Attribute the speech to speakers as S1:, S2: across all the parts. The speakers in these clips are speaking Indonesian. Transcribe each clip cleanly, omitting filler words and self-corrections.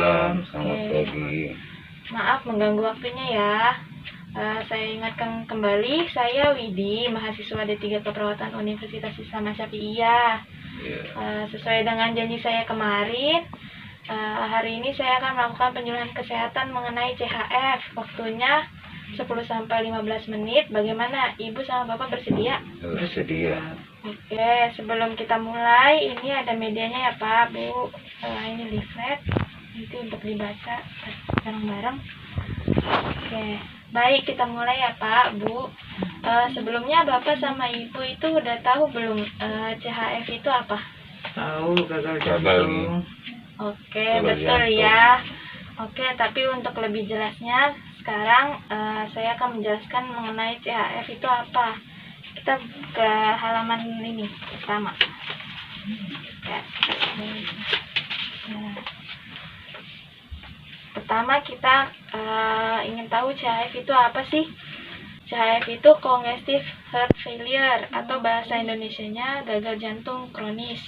S1: Waalaikumsalam. Selamat pagi.
S2: Maaf mengganggu waktunya ya. Saya ingatkan kembali, saya Widi, mahasiswa D3 Keperawatan Universitas Islam Syafi'iyah. Sesuai dengan janji saya kemarin, hari ini saya akan melakukan penyuluhan kesehatan mengenai CHF. Waktunya 10-15 menit. Bagaimana, Ibu sama Bapak bersedia?
S1: Bersedia.
S2: Oke, sebelum kita mulai, ini ada medianya ya Pak, Bu. Ini leaflet, nanti untuk dibaca bareng-bareng. Oke, baik, kita mulai ya Pak, Bu. Sebelumnya Bapak sama Ibu itu udah tahu belum CHF itu apa?
S3: Tahu, gagal jantung.
S2: Oke, betul ya. Oke, tapi untuk lebih jelasnya, sekarang saya akan menjelaskan mengenai CHF itu apa. Kita ke halaman ini pertama. Ya. Pertama kita ingin tahu CHF itu apa sih? CHF itu congestive heart failure atau bahasa Indonesianya gagal jantung kronis.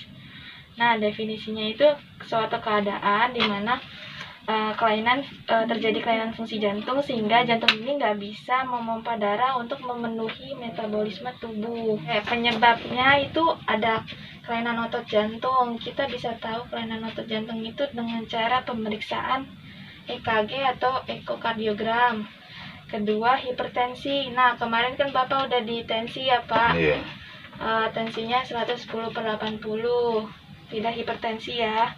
S2: Nah, definisinya itu suatu keadaan di mana terjadi kelainan fungsi jantung sehingga jantung ini nggak bisa memompa darah untuk memenuhi metabolisme tubuh. Penyebabnya itu ada kelainan otot jantung. Kita bisa tahu kelainan otot jantung itu dengan cara pemeriksaan EKG atau ekokardiogram. Kedua, hipertensi. Nah, kemarin kan Bapak udah di tensi ya Pak.
S1: Iya.
S2: Tensinya 110/80. Tidak hipertensi ya.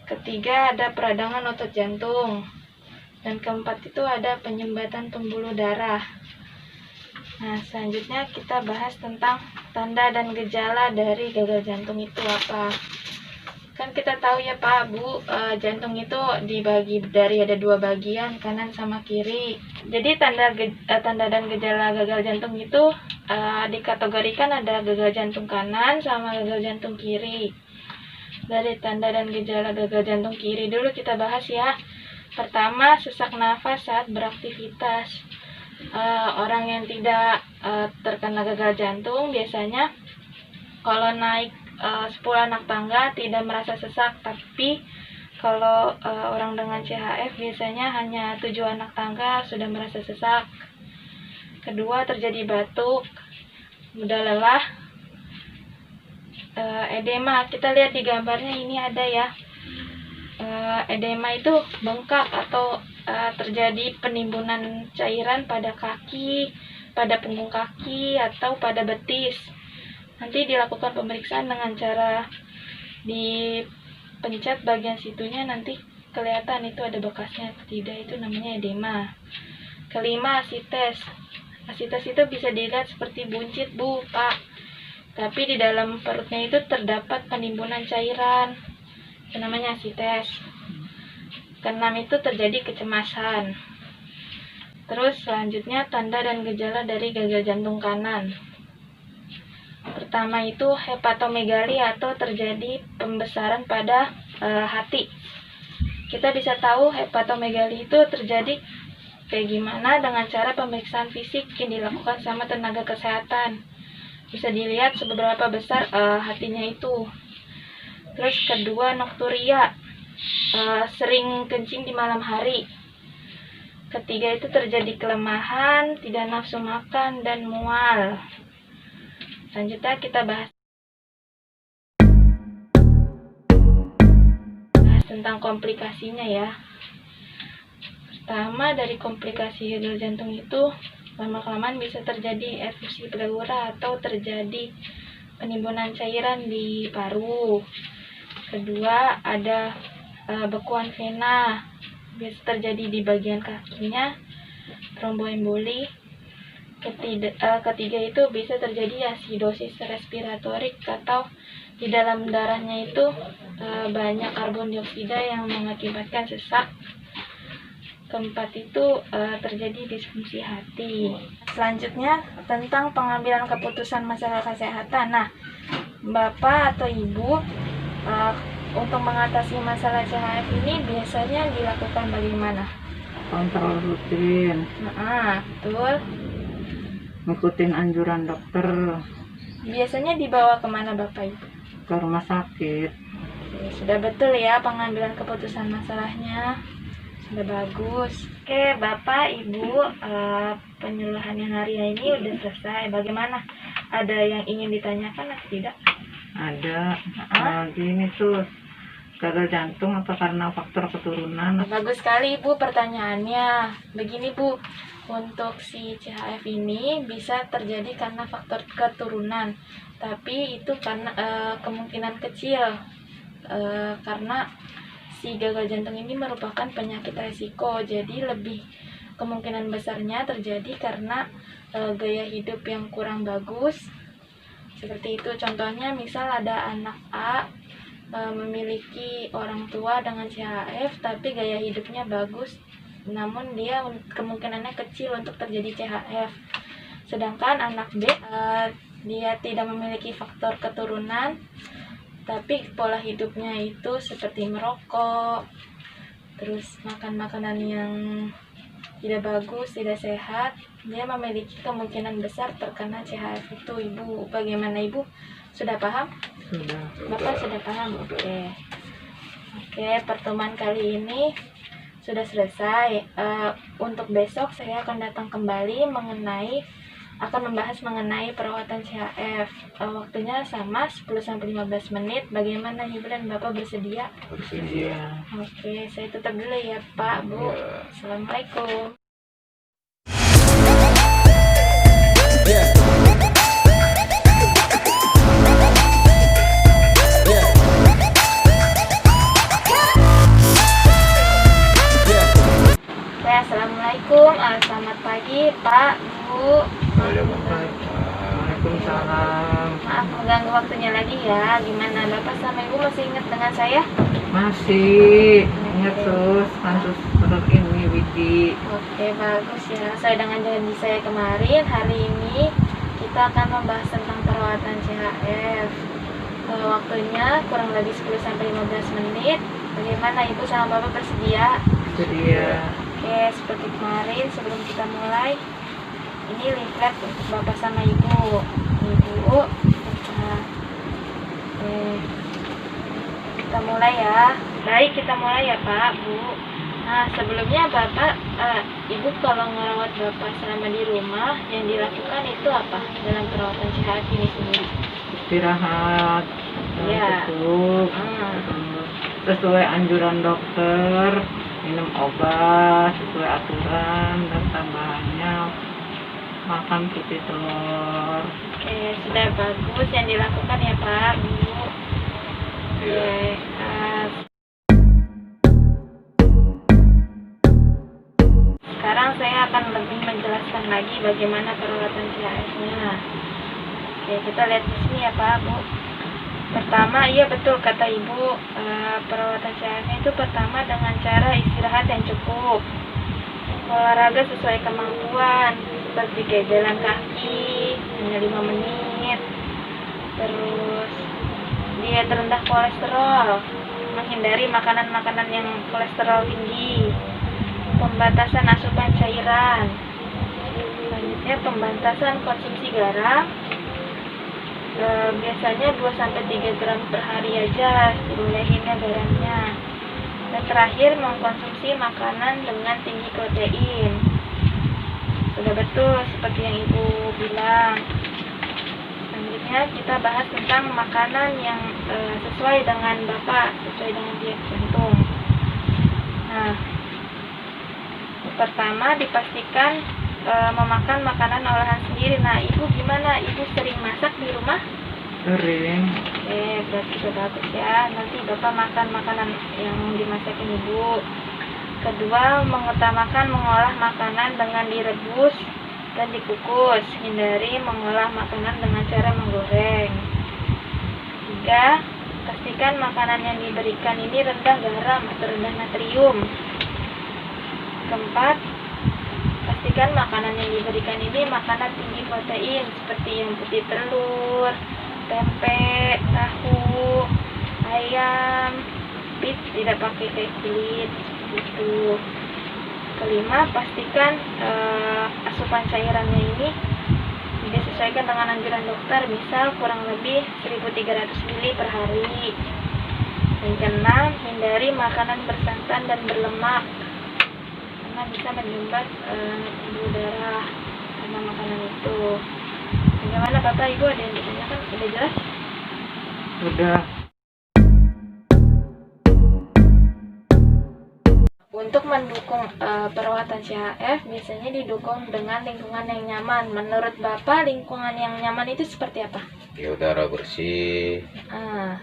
S2: Ketiga, ada peradangan otot jantung. Dan keempat itu ada penyumbatan pembuluh darah. Nah, selanjutnya kita bahas tentang tanda dan gejala dari gagal jantung itu apa. Kan kita tahu ya Pak, Bu, jantung itu dibagi dari ada dua bagian, kanan sama kiri. Jadi tanda dan gejala gagal jantung itu dikategorikan ada gagal jantung kanan sama gagal jantung kiri. Dari tanda dan gejala gagal jantung kiri dulu kita bahas ya. Pertama, sesak nafas saat beraktivitas. Orang yang tidak terkena gagal jantung biasanya kalau naik 10 anak tangga tidak merasa sesak, tapi kalau orang dengan CHF biasanya hanya 7 anak tangga sudah merasa sesak. Kedua, terjadi batuk, mudah lelah, edema. Kita lihat di gambarnya ini ada ya. Edema itu bengkak atau terjadi penimbunan cairan pada kaki, pada punggung kaki atau pada betis. Nanti dilakukan pemeriksaan dengan cara dipencet bagian situnya, nanti kelihatan itu ada bekasnya atau tidak, itu namanya edema. Kelima, asites. Asites itu bisa dilihat seperti buncit, Bu, Pak. Tapi di dalam perutnya itu terdapat penimbunan cairan. Itu namanya asites. Keenam itu terjadi kecemasan. Terus selanjutnya tanda dan gejala dari gagal jantung kanan. Pertama itu hepatomegali atau terjadi pembesaran pada hati. Kita bisa tahu hepatomegali itu terjadi kayak gimana dengan cara pemeriksaan fisik yang dilakukan sama tenaga kesehatan. Bisa dilihat seberapa besar hatinya itu. Terus kedua, nokturia, sering kencing di malam hari. Ketiga itu terjadi kelemahan, tidak nafsu makan, dan mual. Selanjutnya kita bahas tentang komplikasinya ya. Pertama, dari komplikasi gagal jantung itu lama-kelamaan bisa terjadi efusi pleura atau terjadi penimbunan cairan di paru. Kedua, ada bekuan vena, bisa terjadi di bagian kakinya, tromboemboli. Ketiga itu bisa terjadi asidosis respiratorik atau di dalam darahnya itu banyak karbon dioksida yang mengakibatkan sesak. Keempat itu terjadi disfungsi hati. Selanjutnya tentang pengambilan keputusan masalah kesehatan. Nah, Bapak atau Ibu untuk mengatasi masalah CHF ini biasanya dilakukan bagaimana?
S3: Kontrol rutin.
S2: Nah, betul.
S3: Ngikutin anjuran dokter.
S2: Biasanya dibawa kemana Bapak Ibu?
S3: Ke rumah sakit.
S2: Oke, sudah betul ya pengambilan keputusan masalahnya. Sudah bagus. Oke, Bapak, Ibu, penyuluhan yang hari ini udah selesai. Bagaimana? Ada yang ingin ditanyakan atau tidak?
S3: Ada. Gini tuh, gagal jantung apa karena faktor keturunan?
S2: Bagus sekali, Ibu, pertanyaannya. Begini, Bu, untuk si CHF ini bisa terjadi karena faktor keturunan, tapi itu karena kemungkinan kecil, karena si gagal jantung ini merupakan penyakit resiko, jadi lebih kemungkinan besarnya terjadi karena gaya hidup yang kurang bagus. Seperti itu, contohnya misal ada anak A memiliki orang tua dengan CHF tapi gaya hidupnya bagus, namun dia kemungkinannya kecil untuk terjadi CHF. Sedangkan anak B dia tidak memiliki faktor keturunan tapi pola hidupnya itu seperti merokok, terus makan makanan yang tidak bagus, tidak sehat, dia memiliki kemungkinan besar terkena CHF itu, Ibu. Bagaimana, Ibu? Sudah paham?
S3: Sudah.
S2: Bapak sudah paham? Oke. Oke, pertemuan kali ini sudah selesai. Untuk besok saya akan datang kembali akan membahas mengenai perawatan CHF. Waktunya sama 10-15 menit. Bagaimana, Ibu dan Bapak bersedia?
S1: Bersedia.
S2: Oke, saya tutup dulu ya, Pak, Bu.
S1: Ya.
S2: Assalamualaikum. Assalamualaikum, selamat pagi Pak, Bu.
S3: Waalaikumsalam.
S2: Maaf mengganggu waktunya lagi ya. Gimana, Bapak sama Ibu masih ingat dengan saya?
S3: Masih ingat terus kasus ini Widi.
S2: Oke, bagus ya. Sesuai dengan janji saya kemarin, hari ini kita akan membahas tentang perawatan CHF. Waktunya kurang lebih 10-15 menit. Bagaimana, Ibu sama Bapak bersedia?
S3: Sedia.
S2: Oke, seperti kemarin sebelum kita mulai, ini leaflet untuk Bapak sama Ibu. Ibu, kita mulai ya. Baik, kita mulai ya Pak, Bu. Nah, sebelumnya Bapak, Ibu kalau merawat Bapak selama di rumah, yang dilakukan itu apa dalam perawatan CHF ini sendiri?
S3: Istirahat,
S2: Iya.
S3: cukup, sesuai anjuran dokter, minum obat sesuai aturan, dan tambahannya makan putih telur.
S2: Oke, sudah bagus yang dilakukan ya Pak, Bu. Oke, sekarang saya akan lebih menjelaskan lagi bagaimana perawatan CHF-nya. Oke, kita lihat di sini ya Pak, Bu. Pertama, iya betul kata Ibu, perawatan CHF-nya itu pertama dengan cara istirahat yang cukup, olahraga sesuai kemampuan, seperti kayak jalan kaki hanya 5 menit, terus diet rendah kolesterol, menghindari makanan-makanan yang kolesterol tinggi, pembatasan asupan cairan, selanjutnya pembatasan konsumsi garam. Biasanya 2-3 gram per hari aja dibolehinnya garamnya. Dan terakhir, mengkonsumsi makanan dengan tinggi protein. Sudah betul seperti yang Ibu bilang. Selanjutnya kita bahas tentang makanan yang sesuai dengan Bapak, sesuai dengan diet jantung. Nah, pertama dipastikan memakan makanan olahan sendiri. Nah, Ibu gimana? Ibu sering masak di rumah?
S3: Sering.
S2: Oke, berarti sudah bagus ya. Nanti Bapak makan makanan yang dimasakin Ibu. Kedua, mengutamakan mengolah makanan dengan direbus dan dikukus. Hindari mengolah makanan dengan cara menggoreng. Tiga, pastikan makanan yang diberikan ini rendah garam atau rendah natrium. Keempat, pastikan makanan yang diberikan ini makanan tinggi protein seperti yang putih telur, tempe, tahu, ayam, pit tidak pakai kayak kulit gitu. Kelima, pastikan asupan cairannya ini disesuaikan dengan anjuran dokter, misal kurang lebih 1300 ml per hari. Dan keenam, hindari makanan bersantan dan berlemak karena bisa menyumbat pembuluh darah karena makanan itu. Bagaimana Bapak Ibu, ada yang ditanyakan? Sudah jelas?
S3: Udah.
S2: Untuk mendukung perawatan CHF biasanya didukung dengan lingkungan yang nyaman. Menurut Bapak, lingkungan yang nyaman itu seperti apa?
S1: Ya, udara bersih,
S2: Ah,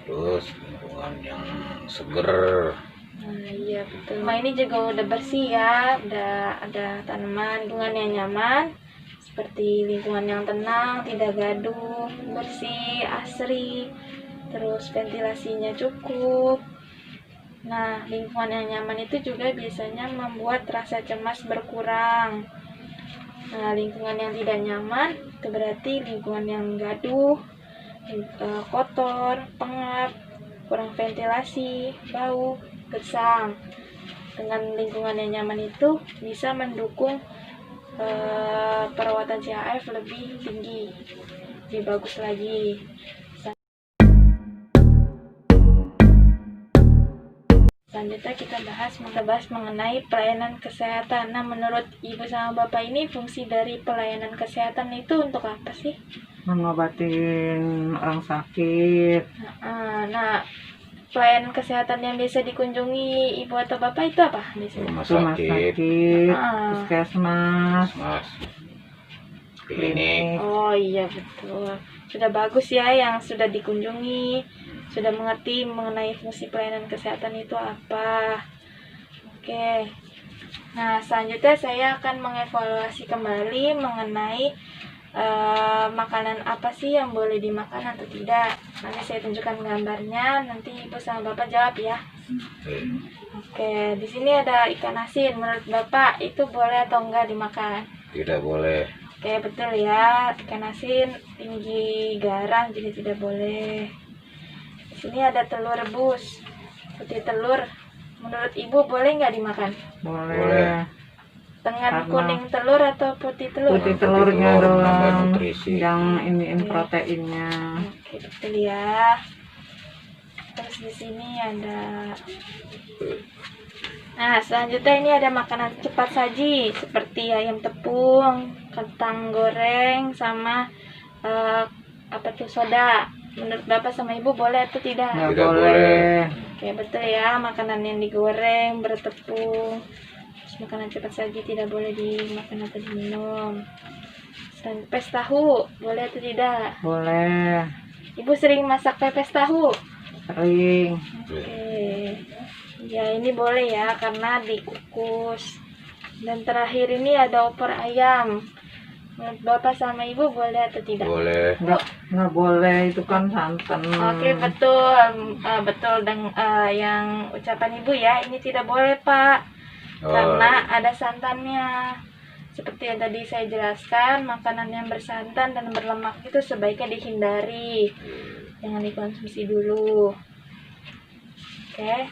S1: terus lingkungan yang seger.
S2: nah, iya betul. Rumah ini juga udah bersih ya, udah ada tanaman, lingkungan yang nyaman, seperti lingkungan yang tenang, tidak gaduh, bersih, asri, terus ventilasinya cukup. Nah, lingkungan yang nyaman itu juga biasanya membuat rasa cemas berkurang. Nah, lingkungan yang tidak nyaman itu berarti lingkungan yang gaduh, kotor, pengap, kurang ventilasi, bau, gersang. Dengan lingkungan yang nyaman itu bisa mendukung perawatan CHF lebih tinggi, lebih bagus lagi. Selanjutnya kita bahas mengenai pelayanan kesehatan. Nah, menurut Ibu sama Bapak ini fungsi dari pelayanan kesehatan itu untuk apa sih?
S3: Mengobatin orang sakit.
S2: Nah, pelayanan kesehatan yang biasa dikunjungi Ibu atau Bapak itu apa biasanya?
S1: Rumah
S3: Rumah
S1: sakit,
S3: sakit,
S2: Ah.
S3: puskesmas,
S1: mas, klinik.
S2: Oh iya betul. Sudah bagus ya yang sudah dikunjungi, sudah mengerti mengenai fungsi pelayanan kesehatan itu apa. Oke. Nah, selanjutnya saya akan mengevaluasi kembali mengenai makanan apa sih yang boleh dimakan atau tidak. Nanti saya tunjukkan gambarnya, nanti Ibu sama Bapak jawab ya. Oke, di sini ada ikan asin. Menurut Bapak itu boleh atau enggak dimakan?
S1: Tidak boleh.
S2: Oke, betul ya. Ikan asin tinggi garam jadi tidak boleh. Di sini ada telur rebus. Putih telur. Menurut Ibu boleh nggak dimakan?
S3: boleh.
S1: Boleh.
S2: Dengan
S3: Karena
S2: kuning telur atau putih telur?
S3: Putih telurnya
S1: telur, nambah
S3: doang,
S1: nutrisi.
S3: yang iniin proteinnya.
S2: Oke, betul ya. Terus di sini ada. Nah, selanjutnya ini ada makanan cepat saji seperti ayam tepung, kentang goreng, sama apa tuh soda. Menurut Bapak sama Ibu boleh atau tidak?
S3: Nggak
S1: Tidak
S3: boleh.
S2: Oke, betul ya. Makanan yang digoreng, bertepung, terus makanan cepat saji tidak boleh dimakan atau diminum. Dan pepes tahu, boleh atau tidak?
S3: Boleh.
S2: Ibu sering masak pepes tahu?
S3: Sering.
S2: Oke. Ya, ini boleh ya karena dikukus. Dan terakhir ini ada opor ayam. Menurut Bapak sama Ibu boleh atau tidak?
S1: Boleh.
S3: Nggak boleh, itu kan santan.
S2: Oke, betul. Betul dan yang ucapan Ibu ya, ini tidak boleh, Pak.
S1: Oh,
S2: Karena ada santannya. Seperti yang tadi saya jelaskan, makanan yang bersantan dan berlemak itu sebaiknya dihindari. Jangan dikonsumsi dulu. Oke.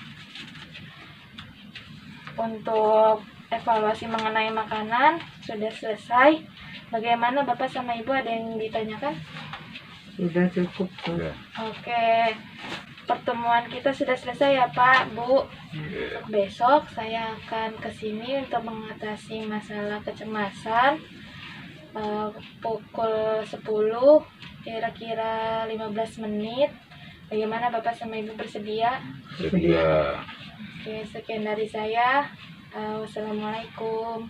S2: Untuk evaluasi mengenai makanan sudah selesai. Bagaimana Bapak sama Ibu, ada yang ditanyakan?
S3: Sudah cukup tuh.
S1: ya.
S2: Oke. Pertemuan kita sudah selesai ya Pak, Bu. Besok saya akan ke sini untuk mengatasi masalah kecemasan. Pukul 10, kira-kira 15 menit. Bagaimana Bapak sama Ibu bersedia?
S1: Sedia.
S2: Oke, sekian dari saya. Wassalamualaikum.